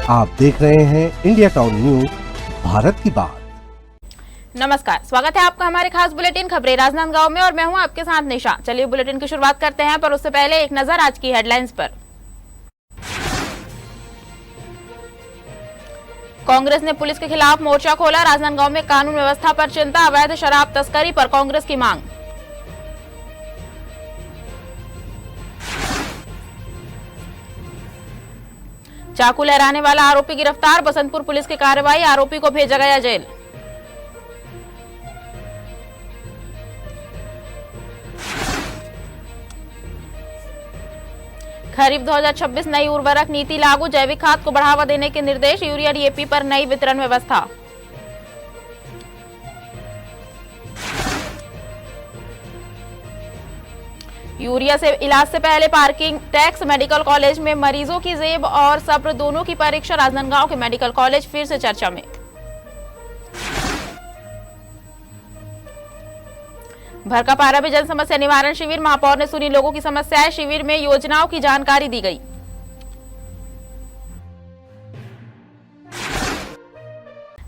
आप देख रहे हैं इंडिया टाउन न्यूज, भारत की बात। नमस्कार, स्वागत है आपका हमारे खास बुलेटिन खबरें राजनांदगांव में और मैं हूं आपके साथ निशा। चलिए बुलेटिन की शुरुआत करते हैं, पर उससे पहले एक नजर आज की हेडलाइंस पर। कांग्रेस ने पुलिस के खिलाफ मोर्चा खोला, राजनांदगांव में कानून व्यवस्था पर चिंता, अवैध शराब तस्करी पर कांग्रेस की मांग। चाकू लहराने वाला आरोपी गिरफ्तार, बसंतपुर पुलिस की कार्रवाई, आरोपी को भेजा गया जेल। खरीफ 2026 नई उर्वरक नीति लागू, जैविक खाद को बढ़ावा देने के निर्देश, यूरिया डीएपी पर नई वितरण व्यवस्था। यूरिया से इलाज से पहले पार्किंग टैक्स, मेडिकल कॉलेज में मरीजों की जेब और सब्र दोनों की परीक्षा, राजनांदगांव के मेडिकल कॉलेज फिर से चर्चा में। भरकापारा में जन समस्या निवारण शिविर, महापौर ने सुनी लोगों की समस्याएं, शिविर में योजनाओं की जानकारी दी गई।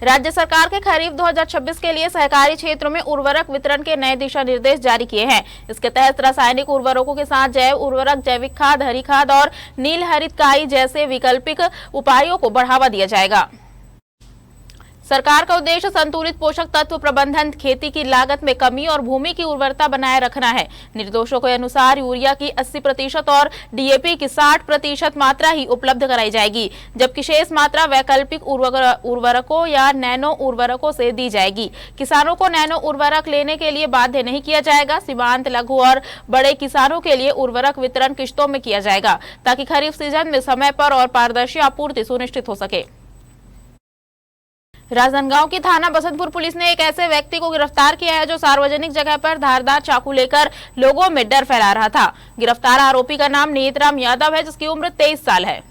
राज्य सरकार के खरीफ 2026 के लिए सहकारी क्षेत्रों में उर्वरक वितरण के नए दिशा निर्देश जारी किए हैं। इसके तहत रासायनिक उर्वरकों के साथ जैव उर्वरक, जैविक खाद, हरी खाद और नील हरित काई जैसे वैकल्पिक उपायों को बढ़ावा दिया जाएगा। सरकार का उद्देश्य संतुलित पोषक तत्व प्रबंधन, खेती की लागत में कमी और भूमि की उर्वरता बनाए रखना है। निर्देशों के अनुसार यूरिया की 80% और डीएपी की 60% मात्रा ही उपलब्ध कराई जाएगी, जबकि शेष मात्रा वैकल्पिक उर्वरकों या नैनो उर्वरकों से दी जाएगी। किसानों को नैनो उर्वरक लेने के लिए बाध्य नहीं किया जाएगा। सीमांत, लघु और बड़े किसानों के लिए उर्वरक वितरण किश्तों में किया जाएगा, ताकि खरीफ सीजन में समय पर और पारदर्शी आपूर्ति सुनिश्चित हो सके। राजनांदगांव की थाना बसंतपुर पुलिस ने एक ऐसे व्यक्ति को गिरफ्तार किया है जो सार्वजनिक जगह पर धारदार चाकू लेकर लोगों में डर फैला रहा था। गिरफ्तार आरोपी का नाम नीतराम यादव है, जिसकी उम्र 23 साल है।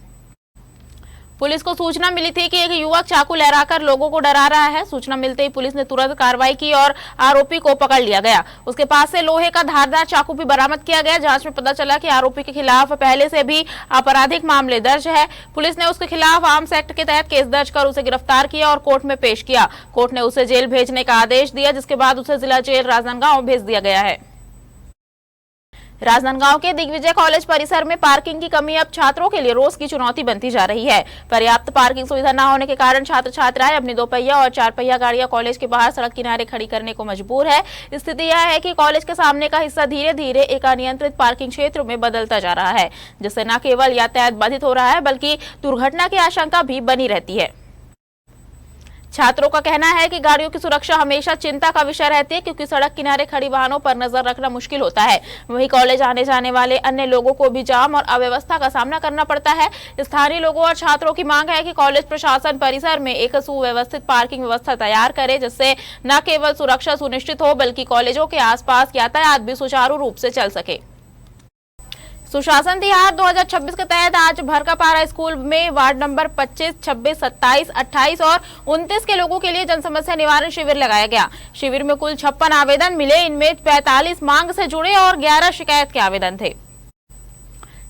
पुलिस को सूचना मिली थी कि एक युवक चाकू लहराकर लोगों को डरा रहा है। सूचना मिलते ही पुलिस ने तुरंत कार्रवाई की और आरोपी को पकड़ लिया गया। उसके पास से लोहे का धारदार चाकू भी बरामद किया गया। जांच में पता चला कि आरोपी के खिलाफ पहले से भी आपराधिक मामले दर्ज है। पुलिस ने उसके खिलाफ आर्म्स एक्ट के तहत केस दर्ज कर उसे गिरफ्तार किया और कोर्ट में पेश किया। कोर्ट ने उसे जेल भेजने का आदेश दिया, जिसके बाद उसे जिला जेल राजनांदगांव भेज दिया गया है। राजनांदगांव के दिग्विजय कॉलेज परिसर में पार्किंग की कमी अब छात्रों के लिए रोज की चुनौती बनती जा रही है। पर्याप्त पार्किंग सुविधा न होने के कारण छात्र छात्राएं अपनी 2 पहिया और 4 पहिया गाड़ियां कॉलेज के बाहर सड़क किनारे खड़ी करने को मजबूर है। स्थिति यह है कि कॉलेज के सामने का हिस्सा धीरे धीरे एक अनियंत्रित पार्किंग क्षेत्र में बदलता जा रहा है, जिससे न केवल यातायात बाधित हो रहा है, बल्कि दुर्घटना की आशंका भी बनी रहती है। छात्रों का कहना है कि गाड़ियों की सुरक्षा हमेशा चिंता का विषय रहती है, क्योंकि सड़क किनारे खड़ी वाहनों पर नजर रखना मुश्किल होता है। वहीं कॉलेज आने जाने वाले अन्य लोगों को भी जाम और अव्यवस्था का सामना करना पड़ता है। स्थानीय लोगों और छात्रों की मांग है कि कॉलेज प्रशासन परिसर में एक सुव्यवस्थित पार्किंग व्यवस्था तैयार करे, जिससे न केवल सुरक्षा सुनिश्चित हो, बल्कि कॉलेजों के आसपास यातायात भी सुचारू रूप से चल सके। सुशासन तिहार 2026 के तहत आज भरकापारा स्कूल में वार्ड नंबर 25, 26, 27, 28 और 29 के लोगों के लिए जनसमस्या निवारण शिविर लगाया गया। शिविर में कुल 56 आवेदन मिले। इनमें 45 मांग से जुड़े और 11 शिकायत के आवेदन थे।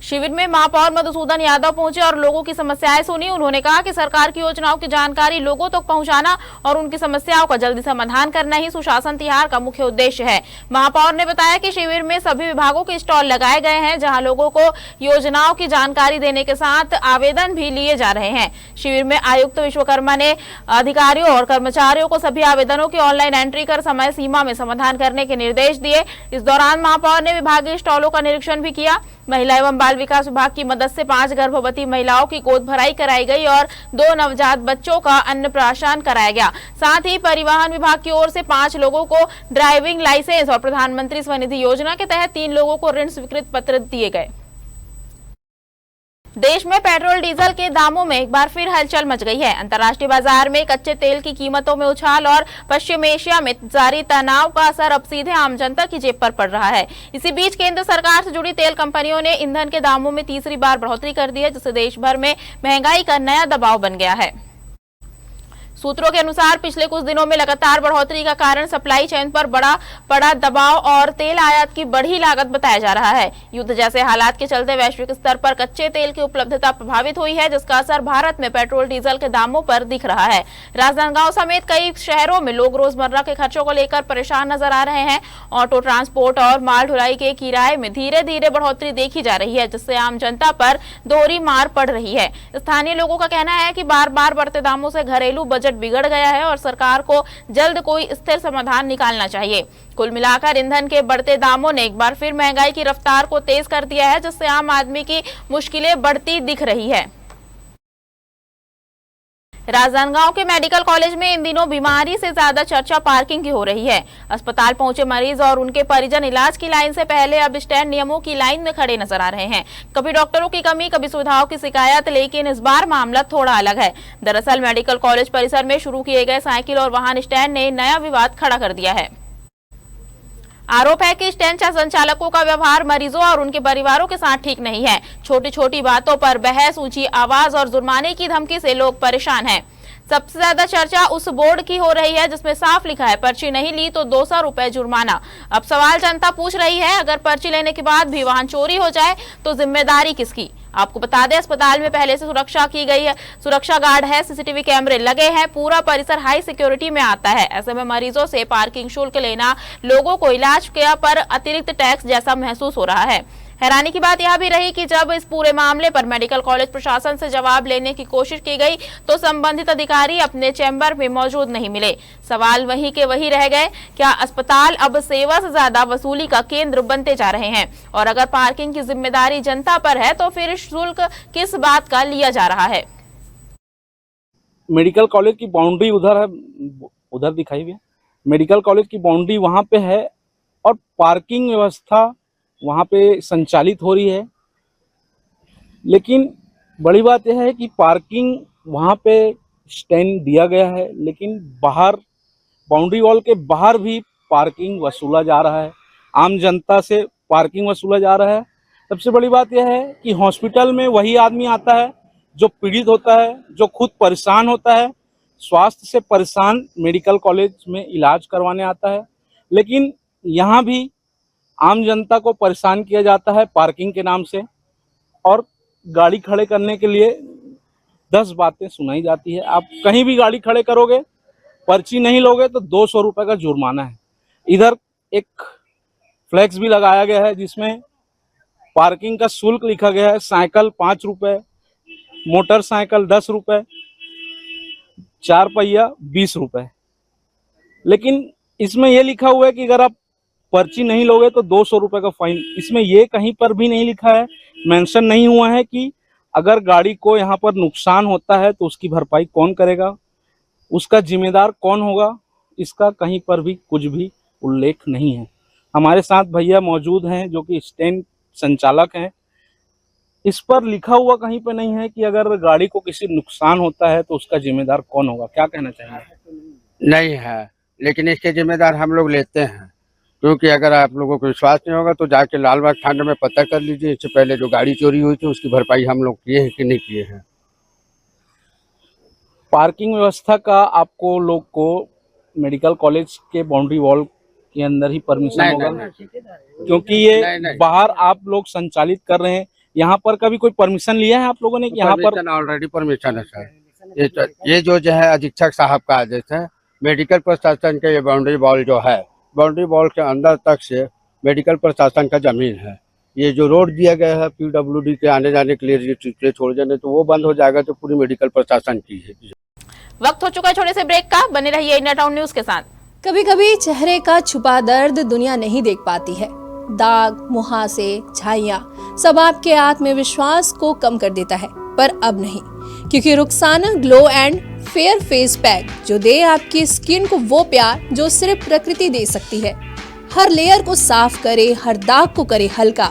शिविर में महापौर मधुसूदन यादव पहुंचे और लोगों की समस्याएं सुनी। उन्होंने कहा कि सरकार की योजनाओं की जानकारी लोगों तक पहुंचाना और उनकी समस्याओं का जल्दी समाधान करना ही सुशासन तिहार का मुख्य उद्देश्य है। महापौर ने बताया कि शिविर में सभी विभागों के स्टॉल लगाए गए हैं, जहां लोगों को योजनाओं की जानकारी देने के साथ आवेदन भी लिए जा रहे हैं। शिविर में आयुक्त विश्वकर्मा ने अधिकारियों और कर्मचारियों को सभी आवेदनों की ऑनलाइन एंट्री कर समय सीमा में समाधान करने के निर्देश दिए। इस दौरान महापौर ने विभागीय स्टॉलों का निरीक्षण भी किया। महिला एवं बाल विकास विभाग की मदद से 5 गर्भवती महिलाओं की गोद भराई कराई गई और 2 नवजात बच्चों का अन्नप्राशन कराया गया। साथ ही परिवहन विभाग की ओर से 5 लोगों को ड्राइविंग लाइसेंस और प्रधानमंत्री स्वनिधि योजना के तहत 3 लोगों को ऋण स्वीकृत पत्र दिए गए। देश में पेट्रोल डीजल के दामों में एक बार फिर हलचल मच गई है। अंतर्राष्ट्रीय बाजार में कच्चे तेल की कीमतों में उछाल और पश्चिम एशिया में जारी तनाव का असर अब सीधे आम जनता की जेब पर पड़ रहा है। इसी बीच केंद्र सरकार से जुड़ी तेल कंपनियों ने ईंधन के दामों में तीसरी बार बढ़ोतरी कर दी है, जिससे देश भर में महंगाई का नया दबाव बन गया है। सूत्रों के अनुसार पिछले कुछ दिनों में लगातार बढ़ोतरी का कारण सप्लाई चेन पर बड़ा दबाव और तेल आयात की बढ़ी लागत बताया जा रहा है। युद्ध जैसे हालात के चलते वैश्विक स्तर पर कच्चे तेल की उपलब्धता प्रभावित हुई है, जिसका असर भारत में पेट्रोल डीजल के दामों पर दिख रहा है। राजनांदगांव समेत कई शहरों में लोग रोजमर्रा के खर्चों को लेकर परेशान नजर आ रहे हैं। ऑटो ट्रांसपोर्ट और माल ढुलाई के किराए में धीरे धीरे बढ़ोतरी देखी जा रही है, जिससे आम जनता पर दोहरी मार पड़ रही है। स्थानीय लोगों का कहना है कि बार बार बढ़ते दामों से घरेलू बजट बिगड़ गया है और सरकार को जल्द कोई स्थिर समाधान निकालना चाहिए। कुल मिलाकर ईंधन के बढ़ते दामों ने एक बार फिर महंगाई की रफ्तार को तेज कर दिया है, जिससे आम आदमी की मुश्किलें बढ़ती दिख रही है। राजनांदगांव के मेडिकल कॉलेज में इन दिनों बीमारी से ज्यादा चर्चा पार्किंग की हो रही है। अस्पताल पहुंचे मरीज और उनके परिजन इलाज की लाइन से पहले अब स्टैंड नियमों की लाइन में खड़े नजर आ रहे हैं। कभी डॉक्टरों की कमी, कभी सुविधाओं की शिकायत, लेकिन इस बार मामला थोड़ा अलग है। दरअसल मेडिकल कॉलेज परिसर में शुरू किए गए साइकिल और वाहन स्टैंड ने नया विवाद खड़ा कर दिया है। आरोप है कि स्टैंड संचालकों का व्यवहार मरीजों और उनके परिवारों के साथ ठीक नहीं है। छोटी छोटी बातों पर बहस, ऊंची आवाज और जुर्माने की धमकी से लोग परेशान हैं। सबसे ज्यादा चर्चा उस बोर्ड की हो रही है जिसमें साफ लिखा है, पर्ची नहीं ली तो 200 रुपए जुर्माना। अब सवाल जनता पूछ रही है, अगर पर्ची लेने के बाद भी वाहन चोरी हो जाए तो जिम्मेदारी किसकी? आपको बता दें, अस्पताल में पहले से सुरक्षा की गई है, सुरक्षा गार्ड है, सीसीटीवी कैमरे लगे हैं, पूरा परिसर हाई सिक्योरिटी में आता है। ऐसे में मरीजों से पार्किंग शुल्क लेना लोगों को इलाज के पर अतिरिक्त टैक्स जैसा महसूस हो रहा है। हैरानी की बात यह भी रही कि जब इस पूरे मामले पर मेडिकल कॉलेज प्रशासन से जवाब लेने की कोशिश की गई तो संबंधित अधिकारी अपने चैम्बर में मौजूद नहीं मिले। सवाल वही के वही रह गए, क्या अस्पताल अब सेवा से ज्यादा वसूली का केंद्र बनते जा रहे हैं? और अगर पार्किंग की जिम्मेदारी जनता पर है तो फिर शुल्क किस बात का लिया जा रहा है? मेडिकल कॉलेज की बाउंड्री उधर है, उधर दिखाई भी है। मेडिकल कॉलेज की बाउंड्री वहाँ पे है और पार्किंग व्यवस्था वहाँ पे संचालित हो रही है। लेकिन बड़ी बात यह है कि पार्किंग वहाँ पे स्टैंड दिया गया है, लेकिन बाहर बाउंड्री वॉल के बाहर भी पार्किंग वसूला जा रहा है, आम जनता से पार्किंग वसूला जा रहा है। सबसे बड़ी बात यह है कि हॉस्पिटल में वही आदमी आता है जो पीड़ित होता है, जो खुद परेशान होता है, स्वास्थ्य से परेशान मेडिकल कॉलेज में इलाज करवाने आता है। लेकिन यहाँ भी आम जनता को परेशान किया जाता है पार्किंग के नाम से, और गाड़ी खड़े करने के लिए 10 बातें सुनाई जाती है। आप कहीं भी गाड़ी खड़े करोगे, पर्ची नहीं लोगे तो 200 रुपये का जुर्माना है। इधर एक फ्लैक्स भी लगाया गया है जिसमें पार्किंग का शुल्क लिखा गया है। साइकिल 5 रुपये, मोटरसाइकिल 10 रुपये, 4 पहिया 20 रुपये। लेकिन इसमें यह लिखा हुआ है कि अगर आप पर्ची नहीं लोगे तो 200 रुपये का फाइन। इसमें ये कहीं पर भी नहीं लिखा है, मेंशन नहीं हुआ है कि अगर गाड़ी को यहाँ पर नुकसान होता है तो उसकी भरपाई कौन करेगा, उसका जिम्मेदार कौन होगा। इसका कहीं पर भी कुछ भी उल्लेख नहीं है। हमारे साथ भैया मौजूद हैं जो कि स्टैंड संचालक हैं। इस पर लिखा हुआ कहीं पर नहीं है कि अगर गाड़ी को किसी नुकसान होता है तो उसका जिम्मेदार कौन होगा। क्या कहना चाहेंगे? नहीं है, लेकिन इसके जिम्मेदार हम लोग लेते हैं, क्योंकि अगर आप लोगों को विश्वास नहीं होगा तो जाके लालबाग थाने में पता कर लीजिए। इससे पहले जो गाड़ी चोरी हुई थी उसकी भरपाई हम लोग किए हैं कि नहीं किए हैं। पार्किंग व्यवस्था का आपको लोग को मेडिकल कॉलेज के बाउंड्री वॉल के अंदर ही परमिशन होगा? क्योंकि ये नहीं। बाहर आप लोग संचालित कर रहे हैं, यहाँ पर कभी कोई परमिशन लिया है आप लोगों ने? यहाँ पर ऑलरेडी परमिशन है सर। ये जो है अधीक्षक साहब का आदेश है। मेडिकल प्रशासन के ये बाउंड्री वॉल जो है, बाउंड्री वॉल के अंदर तक से मेडिकल प्रशासन का जमीन है। ये जो रोड दिया गया है पीडब्ल्यूडी के आने जाने के लिए छोड़ जाने, तो वो बंद हो जाएगा तो पूरी मेडिकल प्रशासन की है। वक्त हो चुका है छोटे से ब्रेक का, बने रहिए इंडिया टाउन न्यूज के साथ। कभी कभी चेहरे का छुपा दर्द दुनिया नहीं देख पाती है। दाग, मुहासे, झाइयाँ सब आपके आत्मविश्वास को कम कर देता है, पर अब नहीं, क्योंकि Rukhsana glow and fair face pack जो दे आपकी स्किन को वो प्यार जो सिर्फ प्रकृति दे सकती है। हर लेयर को साफ करे, हर दाग को करे हल्का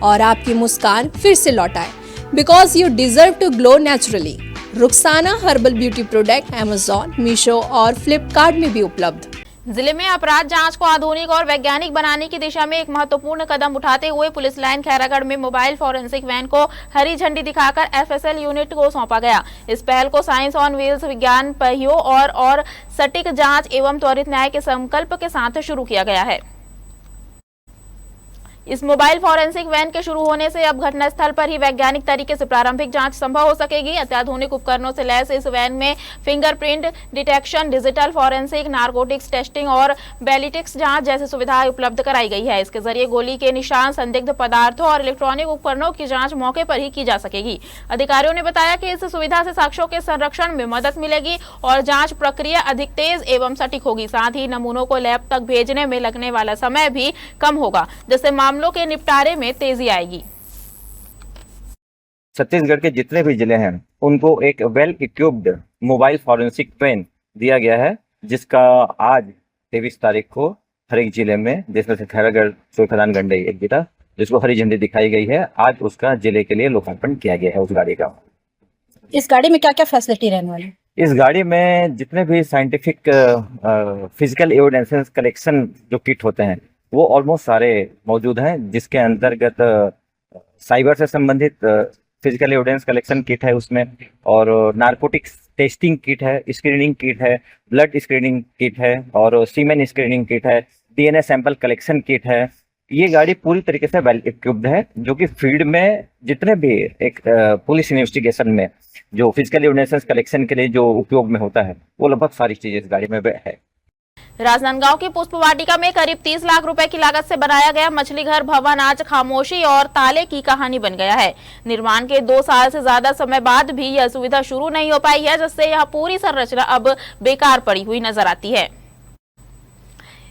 और आपकी मुस्कान फिर से लौटाए। Because you deserve to glow naturally. Rukhsana herbal beauty product Amazon, Meesho और फ्लिपकार्ट में भी उपलब्ध। जिले में अपराध जांच को आधुनिक और वैज्ञानिक बनाने की दिशा में एक महत्वपूर्ण कदम उठाते हुए पुलिस लाइन खैरागढ़ में मोबाइल फॉरेंसिक वैन को हरी झंडी दिखाकर एफएसएल यूनिट को सौंपा गया। इस पहल को साइंस ऑन व्हील्स विज्ञान पहियों और सटीक जांच एवं त्वरित न्याय के संकल्प के साथ शुरू किया गया है। इस मोबाइल फॉरेंसिक वैन के शुरू होने से अब घटनास्थल पर ही वैज्ञानिक तरीके से प्रारंभिक जांच संभव हो सकेगी। अत्याधुनिक उपकरणों से लैस इस वैन में fingerprint detection, digital forensic, narcotics testing और बैलिटिक्स जांच जैसी सुविधाएं उपलब्ध कराई गई है। इसके जरिए गोली के निशान, संदिग्ध पदार्थों और इलेक्ट्रॉनिक उपकरणों की जांच मौके पर ही की जा सकेगी। अधिकारियों ने बताया कि इस सुविधा से साक्ष्यों के संरक्षण में मदद मिलेगी और जांच प्रक्रिया अधिक तेज एवं सटीक होगी। साथ ही नमूनों को लैब तक भेजने में लगने वाला समय भी कम होगा, जिससे मामलों के निपटारे में तेजी आएगी। छत्तीसगढ़ के जितने भी जिले हैं उनको एक well equipped mobile forensic van दिया गया है, जिसका आज 23 तारीख को हर एक जिले में, जिसमें से खैरागढ़, सूर्यप्रधान, गंडई एक जिला, जिसको हरी झंडी दिखाई गई है, आज उसका जिले के लिए लोकार्पण किया गया है उस गाड़ी का। इस गाड़ी में क्या क्या फैसिलिटी रहने वाली है? इस गाड़ी में जितने भी साइंटिफिक फिजिकल एविडेंसेस कलेक्शन जो किट होते हैं वो ऑलमोस्ट सारे मौजूद हैं, जिसके अंतर्गत साइबर से संबंधित फिजिकल एविडेंस कलेक्शन किट है उसमें, और नारकोटिक्स टेस्टिंग किट है, स्क्रीनिंग किट है, ब्लड स्क्रीनिंग किट है, और सीमेन स्क्रीनिंग किट है, डीएनए सैंपल कलेक्शन किट है। ये गाड़ी पूरी तरीके से वेल इक्विप्ड है, जो कि फील्ड में जितने भी एक पुलिस इन्वेस्टिगेशन में जो फिजिकल एविडेंस कलेक्शन के लिए जो उपयोग में होता है वो लगभग सारी चीजें इस गाड़ी में है। राजनांदगांव की पुष्प वाटिका में करीब 30 लाख रुपए की लागत से बनाया गया मछली घर भवन आज खामोशी और ताले की कहानी बन गया है। निर्माण के 2 साल से ज्यादा समय बाद भी यह सुविधा शुरू नहीं हो पाई है, जिससे यह पूरी संरचना अब बेकार पड़ी हुई नजर आती है।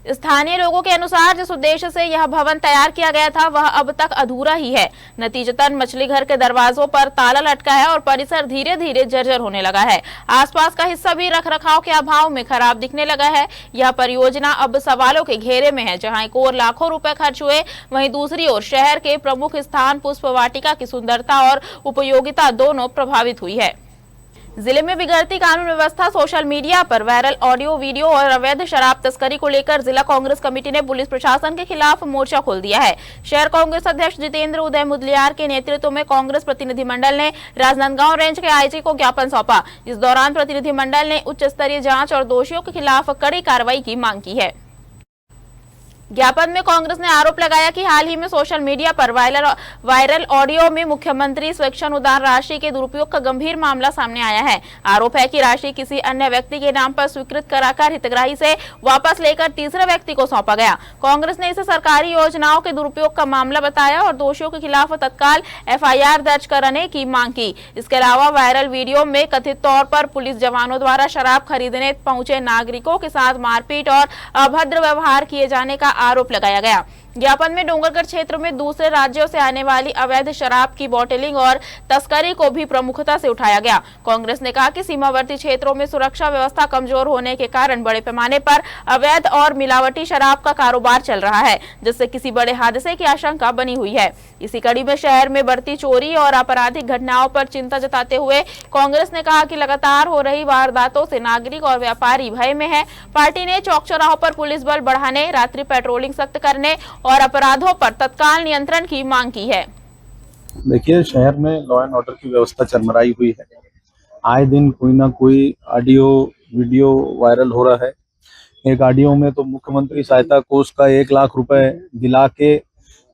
स्थानीय लोगों के अनुसार जिस उद्देश्य से यह भवन तैयार किया गया था वह अब तक अधूरा ही है। नतीजतन मछली घर के दरवाजों पर ताला लटका है और परिसर धीरे धीरे जर्जर होने लगा है। आसपास का हिस्सा भी रखरखाव के अभाव में खराब दिखने लगा है। यह परियोजना अब सवालों के घेरे में है। जहां एक ओर लाखों रुपए खर्च हुए, वहीं दूसरी ओर शहर के प्रमुख स्थान पुष्प वाटिका की सुंदरता और उपयोगिता दोनों प्रभावित हुई है। जिले में बिगड़ती कानून व्यवस्था, सोशल मीडिया पर वायरल ऑडियो, वीडियो और अवैध शराब तस्करी को लेकर जिला कांग्रेस कमेटी ने पुलिस प्रशासन के खिलाफ मोर्चा खोल दिया है। शहर कांग्रेस अध्यक्ष जितेंद्र उदय मुदलियार के नेतृत्व में कांग्रेस प्रतिनिधिमंडल ने राजनांदगांव रेंज के आईजी को ज्ञापन सौंपा। इस दौरान प्रतिनिधिमंडल ने उच्च स्तरीय जांच और दोषियों के खिलाफ कड़ी कार्रवाई की मांग की है। ज्ञापन में कांग्रेस ने आरोप लगाया कि हाल ही में सोशल मीडिया पर वायरल ऑडियो में मुख्यमंत्री स्वैच्छा अनुदान राशि के दुरुपयोग का गंभीर मामला सामने आया है। आरोप है कि राशि किसी अन्य व्यक्ति के नाम पर स्वीकृत कराकर हितग्राही से वापस लेकर तीसरे व्यक्ति को सौंपा गया। कांग्रेस ने इसे सरकारी योजनाओं के दुरुपयोग का मामला बताया और दोषियों के खिलाफ तत्काल एफआईआर दर्ज करने की मांग की। इसके अलावा वायरल वीडियो में कथित तौर पर पुलिस जवानों द्वारा शराब खरीदने पहुंचे नागरिकों के साथ मारपीट और अभद्र व्यवहार किए जाने का आरोप लगाया गया। ज्ञापन में डोंगरगढ़ क्षेत्र में दूसरे राज्यों से आने वाली अवैध शराब की बॉटलिंग और तस्करी को भी प्रमुखता से उठाया गया। कांग्रेस ने कहा कि सीमावर्ती क्षेत्रों में सुरक्षा व्यवस्था कमजोर होने के कारण बड़े पैमाने पर अवैध और मिलावटी शराब का कारोबार चल रहा है, जिससे किसी बड़े हादसे की आशंका बनी हुई है। इसी कड़ी में शहर में बढ़ती चोरी और आपराधिक घटनाओं पर चिंता जताते हुए कांग्रेस ने कहा कि लगातार हो रही वारदातों से नागरिक और व्यापारी भय में है। पार्टी ने चौक चौराहों पर पुलिस बल बढ़ाने, रात्रि पेट्रोलिंग सख्त करने और अपराधों पर तत्काल नियंत्रण की मांग की है। देखिए, शहर में लॉ एंड ऑर्डर की व्यवस्था चरमराई हुई है। आए दिन कोई ना कोई ऑडियो वीडियो वायरल हो रहा है। एक ऑडियो में तो मुख्यमंत्री सहायता कोष का 1 लाख रुपए दिला के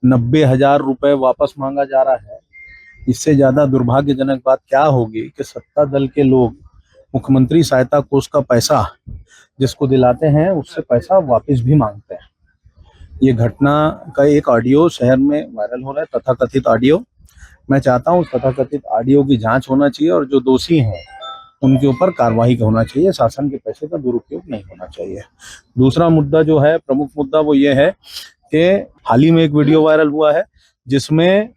90,000 रुपए वापस मांगा जा रहा है। इससे ज्यादा दुर्भाग्यजनक बात क्या होगी कि सत्ता दल के लोग मुख्यमंत्री सहायता कोष का पैसा जिसको दिलाते हैं उससे पैसा वापस भी मांगते हैं। ये घटना का एक ऑडियो शहर में वायरल हो रहा है, तथाकथित ऑडियो। मैं चाहता हूँ तथाकथित ऑडियो की जांच होना चाहिए और जो दोषी हैं उनके ऊपर कार्रवाई होना चाहिए। शासन के पैसे का दुरुपयोग नहीं होना चाहिए। दूसरा मुद्दा जो है, प्रमुख मुद्दा, वो ये है कि हाल ही में एक वीडियो वायरल हुआ है जिसमें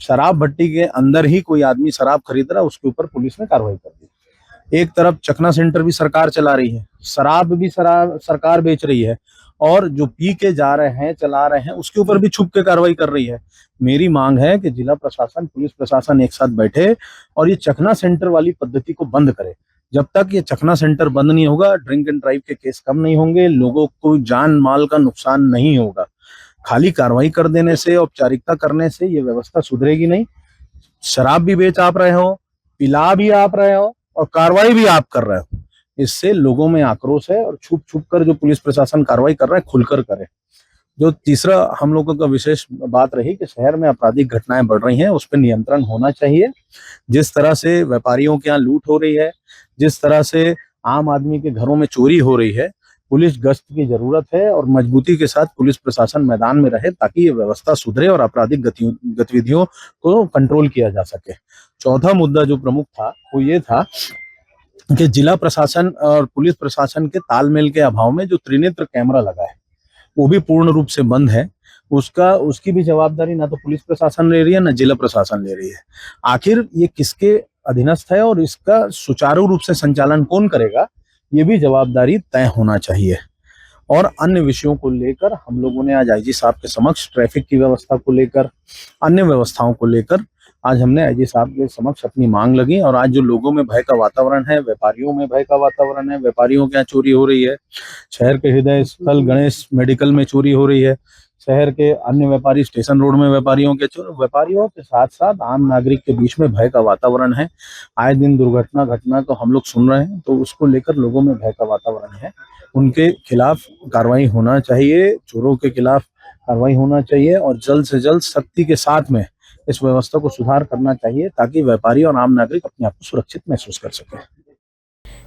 शराब भट्टी के अंदर ही कोई आदमी शराब खरीद रहा है, उसके ऊपर पुलिस ने कार्रवाई कर दी। एक तरफ चखना सेंटर भी सरकार चला रही है, शराब भी सरकार बेच रही है, और जो पी के जा रहे हैं, चला रहे हैं, उसके ऊपर भी छुप के कार्रवाई कर रही है। मेरी मांग है कि जिला प्रशासन, पुलिस प्रशासन एक साथ बैठे और ये चखना सेंटर वाली पद्धति को बंद करे, जब तक ये चखना सेंटर बंद नहीं होगा, ड्रिंक एंड ड्राइव के केस कम नहीं होंगे, लोगों को जान माल का नुकसान नहीं होगा। खाली कार्रवाई कर देने से, औपचारिकता करने से ये व्यवस्था सुधरेगी नहीं। शराब भी बेच आप रहे हो, पिला भी आप रहे हो और कार्रवाई भी आप कर रहे हो, इससे लोगों में आक्रोश है और छुप छुप कर जो पुलिस प्रशासन कार्रवाई कर रहा है खुलकर करे। जो तीसरा हम लोगों का विशेष बात रही कि शहर में आपराधिक घटनाएं बढ़ रही हैं, उस पर नियंत्रण होना चाहिए। जिस तरह से व्यापारियों के यहाँ लूट हो रही है, जिस तरह से आम आदमी के घरों में चोरी हो रही है, पुलिस गश्त की जरूरत है और मजबूती के साथ पुलिस प्रशासन मैदान में रहे ताकि ये व्यवस्था सुधरे और आपराधिक गतिविधियों को कंट्रोल किया जा सके। चौथा मुद्दा जो प्रमुख था वो ये था कि जिला प्रशासन और पुलिस प्रशासन के तालमेल के अभाव में जो त्रिनेत्र कैमरा लगा है वो भी पूर्ण रूप से बंद है। उसकी भी जवाबदारी ना तो पुलिस प्रशासन ले रही है ना जिला प्रशासन ले रही है। आखिर ये किसके अधीनस्थ है और इसका सुचारू रूप से संचालन कौन करेगा, ये भी जवाबदारी तय होना चाहिए। और अन्य विषयों को लेकर हम लोगों ने आज आईजी साहब के समक्ष ट्रैफिक की व्यवस्था को लेकर, अन्य व्यवस्थाओं को लेकर आज हमने आईजी साहब के समक्ष अपनी मांग लगी। और आज जो लोगों में भय का वातावरण है, व्यापारियों में भय का वातावरण है, व्यापारियों के यहाँ चोरी हो रही है, शहर के हृदय स्थल गणेश मेडिकल में चोरी हो रही है, शहर के अन्य व्यापारी स्टेशन रोड में व्यापारियों के साथ साथ आम नागरिक के बीच में भय का वातावरण है। आए दिन दुर्घटना घटना तो हम लोग सुन रहे हैं, तो उसको लेकर लोगों में भय का वातावरण है। उनके खिलाफ कार्रवाई होना चाहिए, चोरों के खिलाफ कार्रवाई होना चाहिए और जल्द से जल्द सख्ती के साथ में इस व्यवस्था को सुधार करना चाहिए ताकि व्यापारी और आम नागरिक अपने आप को सुरक्षित महसूस कर सके।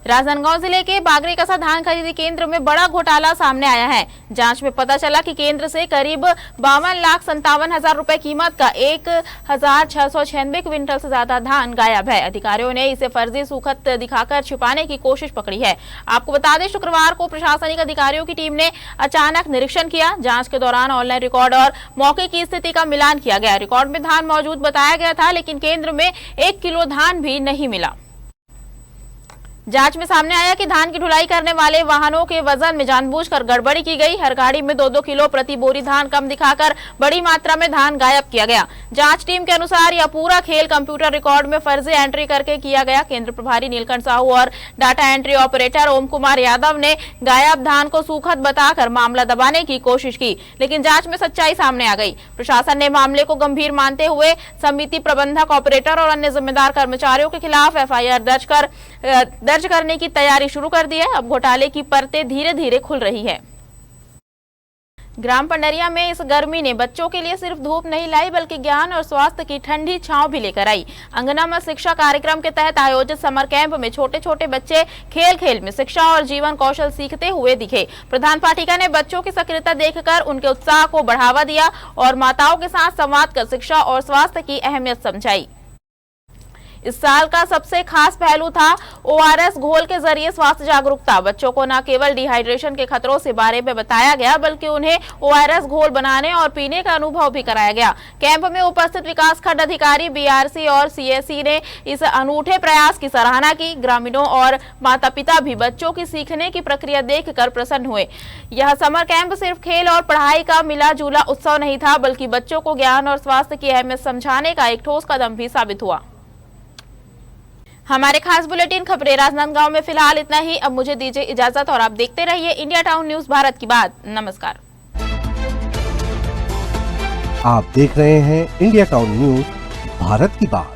राजनांदगांव जिले के बागरी कसा धान खरीदी केंद्र में बड़ा घोटाला सामने आया है। जांच में पता चला कि केंद्र से करीब 52,57,000 रुपए कीमत का 1,696 क्विंटल से ज्यादा धान गायब है। अधिकारियों ने इसे फर्जी सूखत दिखाकर छिपाने की कोशिश पकड़ी है। आपको बता दें, शुक्रवार को प्रशासनिक अधिकारियों की टीम ने अचानक निरीक्षण किया। जांच के दौरान ऑनलाइन रिकॉर्ड और मौके की स्थिति का मिलान किया गया। रिकॉर्ड में धान मौजूद बताया गया था, लेकिन केंद्र में 1 किलो धान भी नहीं मिला। जांच में सामने आया कि धान की ढुलाई करने वाले वाहनों के वजन में जानबूझकर गड़बड़ी की गई। हर गाड़ी में 2-2 किलो प्रति बोरी धान कम दिखाकर बड़ी मात्रा में धान गायब किया गया। जांच टीम के अनुसार यह पूरा खेल कंप्यूटर रिकॉर्ड में फर्जी एंट्री करके किया गया। केंद्र प्रभारी नीलकंठ साहू और डाटा एंट्री ऑपरेटर ओम कुमार यादव ने गायब धान को सूखत बताकर मामला दबाने की कोशिश की, लेकिन जांच में सच्चाई सामने आ गई। प्रशासन ने मामले को गंभीर मानते हुए समिति प्रबंधक, ऑपरेटर और अन्य जिम्मेदार कर्मचारियों के खिलाफ एफआईआर दर्ज करने की तैयारी शुरू कर दी है। अब घोटाले की परतें धीरे धीरे खुल रही है। ग्राम पंडरिया में इस गर्मी ने बच्चों के लिए सिर्फ धूप नहीं लाई, बल्कि ज्ञान और स्वास्थ्य की ठंडी छांव भी लेकर आई। अंगना शिक्षा कार्यक्रम के तहत आयोजित समर कैंप में छोटे छोटे बच्चे खेल खेल में शिक्षा और जीवन कौशल सीखते हुए दिखे। प्रधान पाठिका ने बच्चों की सक्रियता देखकर उनके उत्साह को बढ़ावा दिया और माताओं के साथ संवाद कर शिक्षा और स्वास्थ्य की अहमियत समझाई। इस साल का सबसे खास पहलू था ORS घोल के जरिए स्वास्थ्य जागरूकता। बच्चों को न केवल डिहाइड्रेशन के खतरों से बारे में बताया गया, बल्कि उन्हें ORS घोल बनाने और पीने का अनुभव भी कराया गया। कैंप में उपस्थित विकासखंड अधिकारी, BRC और CSC ने इस अनूठे प्रयास की सराहना की। ग्रामीणों और माता पिता भी बच्चों की सीखने की प्रक्रिया देखकर प्रसन्न हुए। यह समर कैंप सिर्फ खेल और पढ़ाई का मिला जुला उत्सव नहीं था, बल्कि बच्चों को ज्ञान और स्वास्थ्य की अहमियत समझाने का एक ठोस कदम भी साबित हुआ। हमारे खास बुलेटिन खबरें राजनांदगांव में फिलहाल इतना ही। अब मुझे दीजिए इजाजत और आप देखते रहिए इंडिया टाउन न्यूज, भारत की बात। नमस्कार। आप देख रहे हैं इंडिया टाउन न्यूज, भारत की बात।